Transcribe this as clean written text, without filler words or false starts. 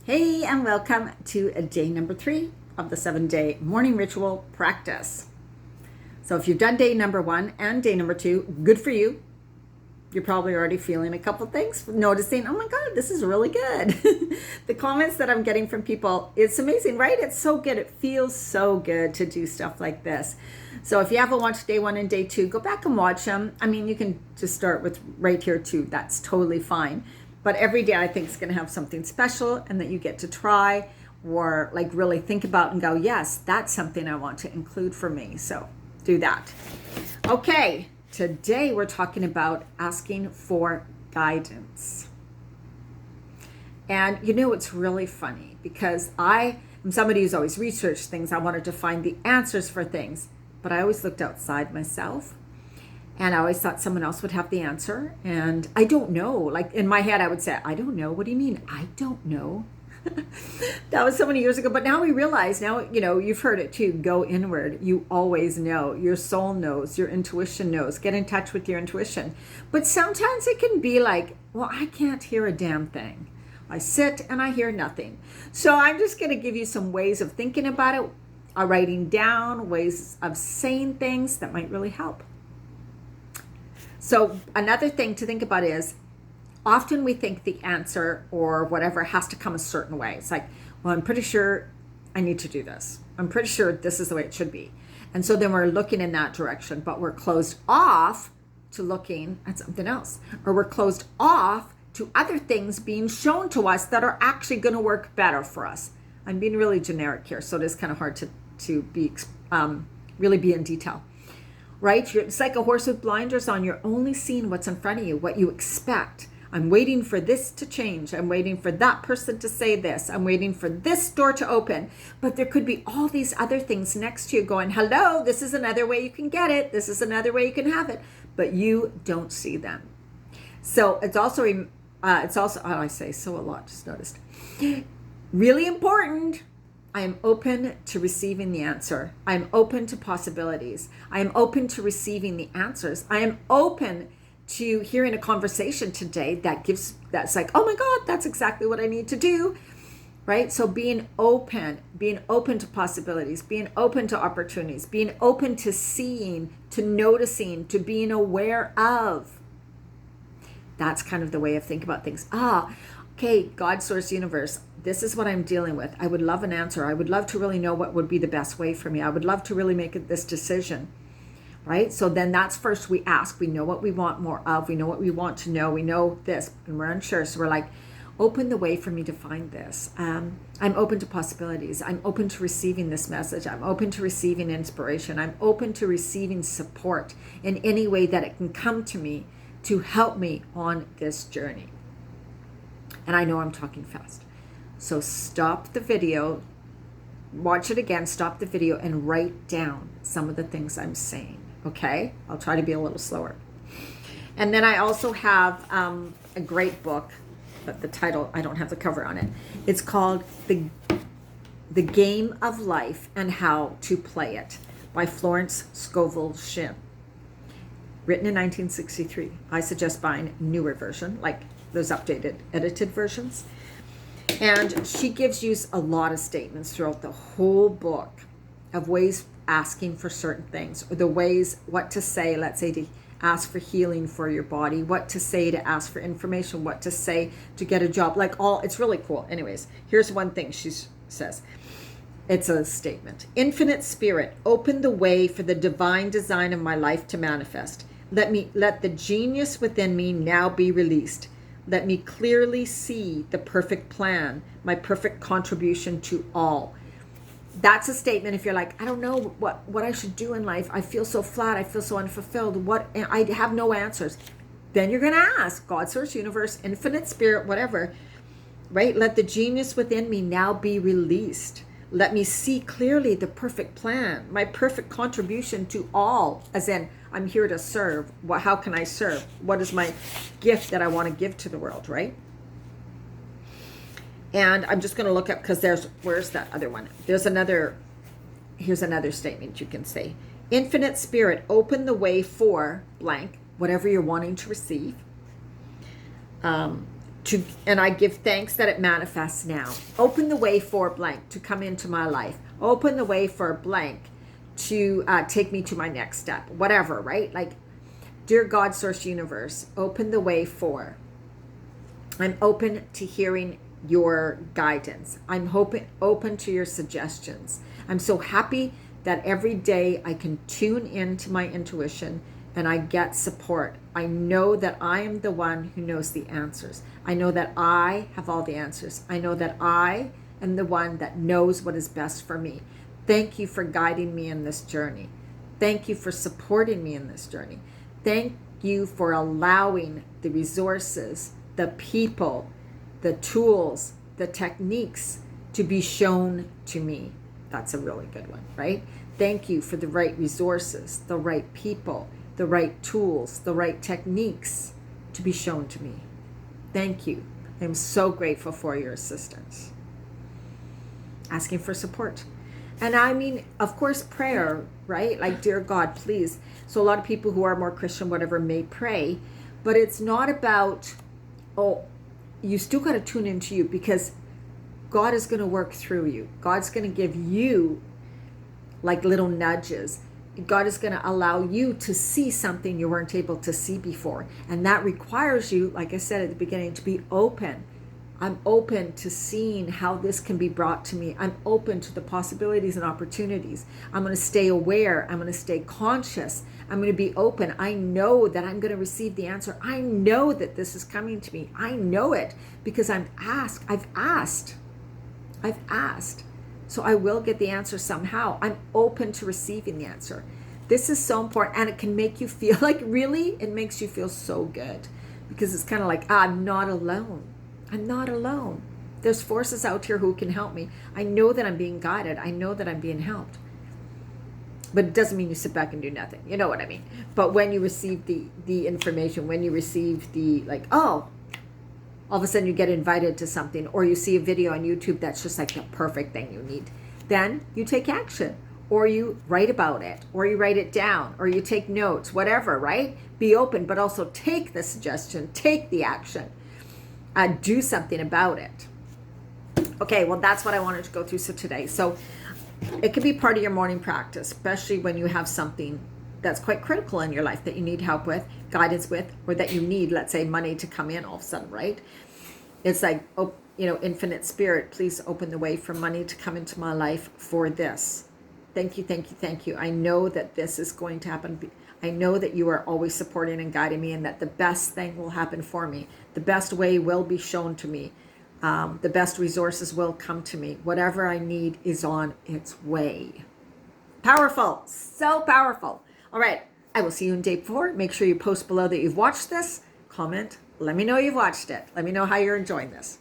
Hey, and welcome to day number 3 of the 7-day morning ritual practice. So if you've done day number 1 and day number 2, good for you. You're probably already feeling a couple things, noticing, oh my God, this is really good. The comments that I'm getting from people, it's amazing, right? It's so good. It feels so good to do stuff like this. So if you haven't watched day 1 and day 2, go back and watch them. I mean, you can just start with right here too. That's totally fine. But every day I think is going to have something special and that you get to try or like really think about and go, yes, that's something I want to include for me. So do that. Okay, today we're talking about asking for guidance. And you know, it's really funny because I am somebody who's always researched things. I wanted to find the answers for things, but I always looked outside myself. And I always thought someone else would have the answer. And I don't know. Like in my head, I would say, I don't know. What do you mean? I don't know. That was so many years ago. But now we realize, now, you know, you've heard it too. Go inward. You always know. Your soul knows. Your intuition knows. Get in touch with your intuition. But sometimes it can be like, well, I can't hear a damn thing. I sit and I hear nothing. So I'm just going to give you some ways of thinking about it, writing down ways of saying things that might really help. So another thing to think about is often we think the answer or whatever has to come a certain way. It's like, well, I'm pretty sure I need to do this. I'm pretty sure this is the way it should be. And so then we're looking in that direction, but we're closed off to looking at something else. Or we're closed off to other things being shown to us that are actually going to work better for us. I'm being really generic here, so it is kind of hard to be really be in detail. Right? It's like a horse with blinders on. You're only seeing what's in front of you, what you expect. I'm waiting for this to change. I'm waiting for that person to say this. I'm waiting for this door to open. But there could be all these other things next to you going, hello, this is another way you can get it. This is another way you can have it. But you don't see them. So it's also, oh, I say so a lot, just noticed. Really important. I am open to receiving the answer. I am open to possibilities. I am open to receiving the answers. I am open to hearing a conversation today that's like, oh my God, that's exactly what I need to do, right? So being open to possibilities, being open to opportunities, being open to seeing, to noticing, to being aware of. That's kind of the way of thinking about things. Okay, God, source, universe, this is what I'm dealing with. I would love an answer. I would love to really know what would be the best way for me. I would love to really make this decision, right? So then that's first we ask. We know what we want more of. We know what we want to know. We know this, and we're unsure. So we're like, open the way for me to find this. I'm open to possibilities. I'm open to receiving this message. I'm open to receiving inspiration. I'm open to receiving support in any way that it can come to me to help me on this journey. And I know I'm talking fast. So stop the video, watch it again, stop the video, and write down some of the things I'm saying, okay? I'll try to be a little slower. And then I also have a great book, but the title, I don't have the cover on it. It's called The Game of Life and How to Play It by Florence Scovel Shinn. Written in 1963. I suggest buying a newer version, like those updated, edited versions. And she gives you a lot of statements throughout the whole book of ways asking for certain things, or the ways what to say, let's say to ask for healing for your body, what to say to ask for information, what to say to get a job, it's really cool. Anyways, here's one thing she says. It's a statement. Infinite Spirit, open the way for the divine design of my life to manifest. Let the genius within me now be released. Let me clearly see the perfect plan, my perfect contribution to all. That's a statement if you're like, I don't know what I should do in life. I feel so flat. I feel so unfulfilled. I have no answers. Then you're going to ask God, source, universe, infinite spirit, whatever, right? Let the genius within me now be released. Let me see clearly the perfect plan, my perfect contribution to all, as in I'm here to serve. How can I serve? What is my gift that I want to give to the world, right? And I'm just going to look up, because where's that other one? Here's another statement you can say. Infinite Spirit, open the way for blank, whatever you're wanting to receive. and I give thanks that it manifests now. Open the way for blank to come into my life. Open the way for blank to take me to my next step. Whatever, right? Like, dear God, Source, Universe, open the way for. I'm open to hearing your guidance. I'm open to your suggestions. I'm so happy that every day I can tune into my intuition and I get support. I know that I am the one who knows the answers. I know that I have all the answers. I know that I am the one that knows what is best for me. Thank you for guiding me in this journey. Thank you for supporting me in this journey. Thank you for allowing the resources, the people, the tools, the techniques to be shown to me. That's a really good one, right? Thank you for the right resources, the right people, the right tools, the right techniques to be shown to me. Thank you. I'm so grateful for your assistance. Asking for support. And I mean, of course, prayer, right? Like, dear God, please. So a lot of people who are more Christian, whatever, may pray, but it's not about, oh, you still got to tune into you, because God is going to work through you. God's going to give you like little nudges. God is going to allow you to see something you weren't able to see before. And that requires you, like I said at the beginning, to be open. I'm open to seeing how this can be brought to me. I'm open to the possibilities and opportunities. I'm going to stay aware. I'm going to stay conscious. I'm going to be open. I know that I'm going to receive the answer. I know that this is coming to me. I know it because I've asked. So I will get the answer somehow. I'm open to receiving the answer. This is so important, and it can make you feel like, really, it makes you feel so good, because it's kind of like, I'm not alone. I'm not alone. There's forces out here who can help me. I know that I'm being guided. I know that I'm being helped. But it doesn't mean you sit back and do nothing. You know what I mean? But when you receive the information, when you receive the, like, oh, all of a sudden you get invited to something, or you see a video on YouTube that's just like the perfect thing you need, then you take action, or you write about it, or you write it down, or you take notes, whatever, right? Be open, but also take the suggestion, take the action, do something about it. Okay, well, that's what I wanted to go through today. So it can be part of your morning practice, especially when you have something that's quite critical in your life that you need help with, guidance with, or that you need, let's say, money to come in all of a sudden, right? It's like, oh, infinite spirit, please open the way for money to come into my life for this. Thank you, thank you, thank you. I know that this is going to happen. I know that you are always supporting and guiding me, and that the best thing will happen for me. The best way will be shown to me. The best resources will come to me. Whatever I need is on its way. Powerful, so powerful. All right, I will see you in day 4. Make sure you post below that you've watched this. Comment, let me know you've watched it. Let me know how you're enjoying this.